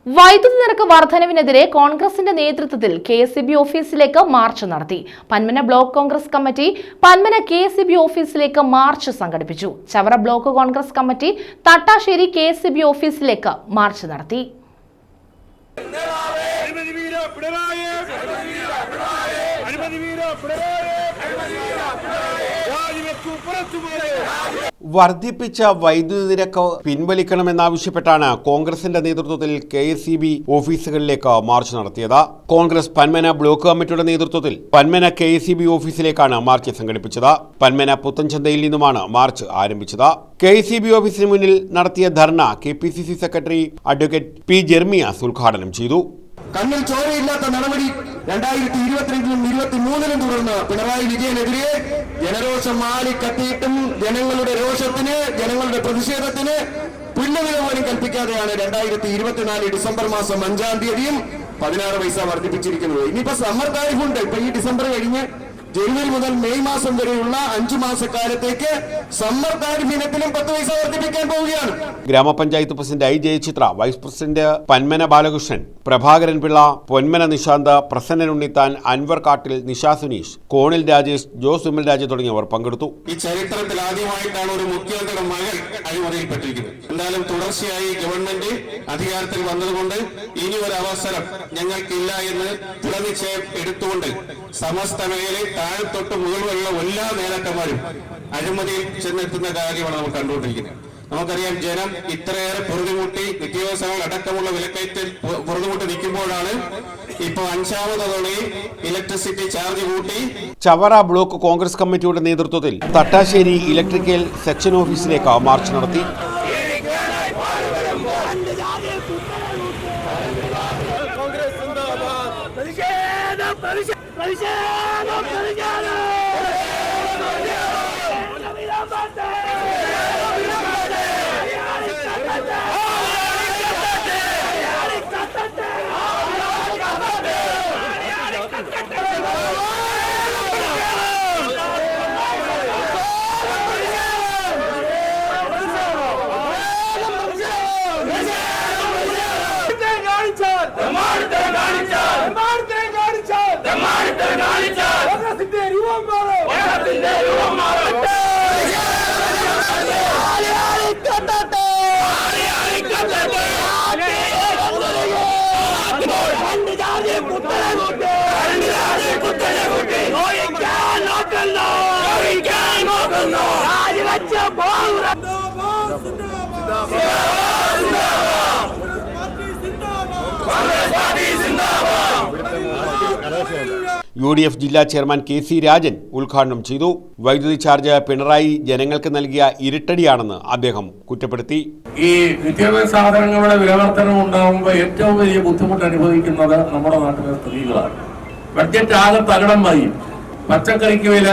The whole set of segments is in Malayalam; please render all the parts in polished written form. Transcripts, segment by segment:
വൈദ്യുതി നിരക്ക് വർധനവിനെതിരെ കോൺഗ്രസിന്റെ നേതൃത്വത്തിൽ കെഎസ്ഇബി ഓഫീസിലേക്ക് മാർച്ച് നടത്തി. Panmana block Congress committee Panmana KSEB ഓഫീസിലേക്ക് മാർച്ച് സംഘടിപ്പിച്ചു. Chavara block Congress committee Thattassery KSEB ഓഫീസിലേക്ക് മാർച്ച് നടത്തി. വർദ്ധിപ്പിച്ച വൈദ്യുതി നിരക്ക് പിൻവലിക്കണമെന്നാവശ്യപ്പെട്ടാണ് കോൺഗ്രസിന്റെ നേതൃത്വത്തിൽ കെഎസ്ഇബി ഓഫീസുകളിലേക്ക് മാർച്ച് നടത്തിയത്. കോൺഗ്രസ് പന്മന ബ്ലോക്ക് കമ്മിറ്റിയുടെ നേതൃത്വത്തിൽ പന്മന കെഎസ്ഇബി ഓഫീസിലേക്കാണ് മാർച്ച് സംഘടിപ്പിച്ചത്. പന്മന പുത്തൻചന്തയിൽ നിന്നുമാണ് മാർച്ച് ആരംഭിച്ചത്. കെഎസ്ഇബി ഓഫീസിന് മുന്നിൽ നടത്തിയ ധർണ KPCC secretary advocate P Jermias ഉദ്ഘാടനം ചെയ്തു. കണ്ണിൽ ചോരയില്ലാത്ത നടപടി 2022-ലും 2023-ലും തുടർന്ന് പിണറായി വിജയനെതിരെ ജനരോഷം മാലിക്കത്തിയിട്ടും ജനങ്ങളുടെ രോഷത്തിന്, ജനങ്ങളുടെ പ്രതിഷേധത്തിന് പുല്ലുവില പോലും കൽപ്പിക്കാതെയാണ് 2024 ഡിസംബർ മാസം 5-ാം തീയതിയും 16 പൈസ വർദ്ധിപ്പിച്ചിരിക്കുന്നത്. ഇനിയിപ്പോ സമ്മർ താരിഫുണ്ട്. ഇപ്പൊ ഈ ഡിസംബർ കഴിഞ്ഞ് ജനുവരി മുതൽ മെയ് മാസം വരെയുള്ള 5 മാസക്കാലത്തേക്ക് സമ്മർ താരിഫ് ഇനത്തിലും 10 പൈസ വർദ്ധിപ്പിക്കാൻ പോവുകയാണ്. ഗ്രാമപഞ്ചായത്ത് president I Jayachitra, vice president Panmana Balakrishnan, Prabhakaran Pillai, Ponmana Nishanth, Prasannan Unnithan, Anwar Kattil, Nisha Suneesh, കോണിൽ രാജേഷ്, ജോസ് വിമൽ രാജ് തുടങ്ങിയവർ പങ്കെടുത്തു. ഈ ചരിത്രത്തിൽ ആദ്യമായിട്ടാണ് ഒരു മുഖ്യമന്ത്രിയുടെ മകൾ അഴിമതിയിൽപ്പെട്ടിരിക്കുന്നത്. എന്തായാലും തുടർച്ചയായി ഗവൺമെന്റ് അധികാരത്തിൽ വന്നതുകൊണ്ട് ഇനി ഒരു അവസരം ഞങ്ങൾക്കില്ല എന്ന് ദൃഢനിശ്ചയം എടുത്തുകൊണ്ട് സമസ്ത മേഖലയിൽ താഴെത്തൊട്ട് മുകളിലുള്ള എല്ലാ നേതാക്കന്മാരും അഴിമതിയിൽ ചെന്നെത്തുന്ന കാര്യമാണ് നമ്മൾ കണ്ടുകൊണ്ടിരിക്കുന്നത്. നമുക്കറിയാം, ജനം ഇത്രയേറെ പൊറുതിമുട്ടി നിത്യാവസരങ്ങൾ അടക്കമുള്ള വിലക്കയറ്റത്തിൽ പൊറുതിമുട്ടി നിൽക്കുമ്പോഴാണ് ഇപ്പോൾ 5ാമത് തവണയും ഇലക്ട്രിസിറ്റി ചാർജ് കൂട്ടി. ചവറ ബ്ലോക്ക് കോൺഗ്രസ് കമ്മിറ്റിയുടെ നേതൃത്വത്തിൽ തട്ടാശ്ശേരി ഇലക്ട്രിക്കൽ സെക്ഷൻ ഓഫീസിലേക്ക് മാർച്ച് നടത്തി. UDF ജില്ലാ ചെയർമാൻ KC രാജൻ ഉദ്ഘാടനം ചെയ്തു. വൈദ്യുതി ചാർജ് പിണറായി ജനങ്ങൾക്ക് നൽകിയ ഇരുട്ടടിയാണെന്ന് അദ്ദേഹം കുറ്റപ്പെടുത്തി. ഈ നിത്യോപയോഗ സാധനങ്ങളുടെ വിലവർധനം ഉണ്ടാകുമ്പോൾ ഏറ്റവും വലിയ ബുദ്ധിമുട്ട് അനുഭവിക്കുന്നത് നമ്മുടെ നാട്ടിലെ സ്ത്രീകളാണ്. ബഡ്ജറ്റ് ആകെ തകിടം മറിയും. പച്ചക്കറിക്ക് വില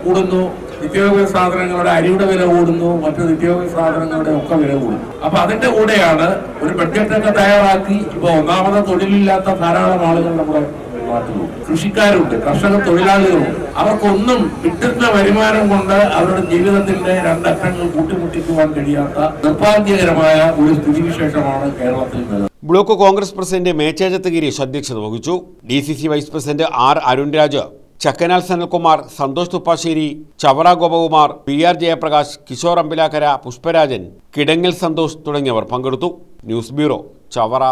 കൂടുന്നു, നിത്യോപയോഗ സാധനങ്ങളുടെ അരിയുടെ വില കൂടുന്നു, മറ്റു നിത്യോപയോഗ സാധനങ്ങളുടെ ഒക്കെ വില കൂടുന്നു. അപ്പൊ അതിന്റെ കൂടെയാണ് ഒരു ബഡ്ജറ്റൊക്കെ തയ്യാറാക്കി. ഇപ്പൊ ഒന്നാമത് തൊഴിലില്ലാത്ത ധാരാളം ആളുകൾ നമ്മുടെ നാട്ടിലുണ്ട്. കൃഷിക്കാരുണ്ട്, കർഷക തൊഴിലാളികളുണ്ട്. അവർക്കൊന്നും കിട്ടുന്ന വരുമാനം കൊണ്ട് അവരുടെ ജീവിതത്തിന്റെ രണ്ടറ്റങ്ങൾ കൂട്ടിമുട്ടിക്കുവാൻ കഴിയാത്ത നിർഭാഗ്യകരമായ ഒരു സ്ഥിതിവിശേഷമാണ് കേരളത്തിൽ നിലനിൽക്കുന്നത്. Block Congress president Mechejath Girish അധ്യക്ഷത വഹിച്ചു. DCC vice president R Arunraj, Chakkanal Sanalkumar, Santhosh Thuppassery, Chavara Gopakumar, PR Jayaprakash, Kishore Ambilakkara, Pushparajan, Kidangal Santhosh തുടങ്ങിയവർ പങ്കെടുത്തു. News bureau, Chavara.